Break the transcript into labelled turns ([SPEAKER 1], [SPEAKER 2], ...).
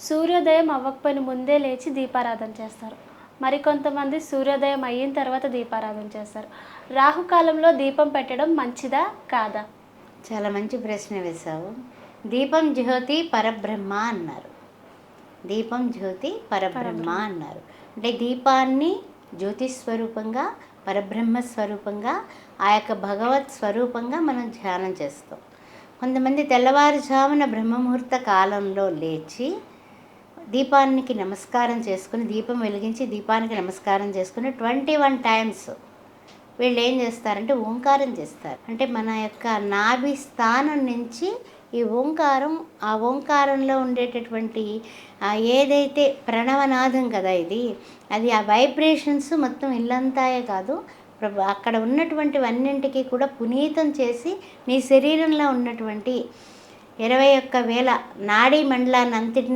[SPEAKER 1] సూర్యోదయం అవ్వకపోయిన ముందే లేచి దీపారాధన చేస్తారు. మరికొంతమంది సూర్యోదయం అయిన తర్వాత దీపారాధన చేస్తారు. రాహుకాలంలో దీపం పెట్టడం మంచిదా? కాదా?
[SPEAKER 2] చాలా మంచి ప్రశ్న వేశావు. దీపం జ్యోతి పరబ్రహ్మ అన్నారు. దీపం జ్యోతి పరబ్రహ్మ అన్నారు. అంటే దీపాన్ని జ్యోతి స్వరూపంగా, పరబ్రహ్మ స్వరూపంగా, ఆ యొక్క భగవత్ స్వరూపంగా మనం ధ్యానం చేస్తాం. కొంతమంది తెల్లవారుజామున బ్రహ్మముహూర్త కాలంలో లేచి దీపానికి నమస్కారం చేసుకుని, దీపం వెలిగించి దీపానికి నమస్కారం చేసుకుని 21 టైమ్స్ వీళ్ళు ఏం చేస్తారంటే ఓంకారం చేస్తారు. అంటే మన యొక్క నాభి స్థానం నుంచి ఈ ఓంకారం, ఆ ఓంకారంలో ఉండేటటువంటి ఏదైతే ప్రణవనాదం కదా ఇది, అది ఆ వైబ్రేషన్స్ మొత్తం ఇల్లంతాయే కాదు, అక్కడ ఉన్నటువంటివన్నింటికి కూడా పునీతం చేసి నీ శరీరంలో ఉన్నటువంటి 21,000 నాడీ మండలాన్ని అంతటినీ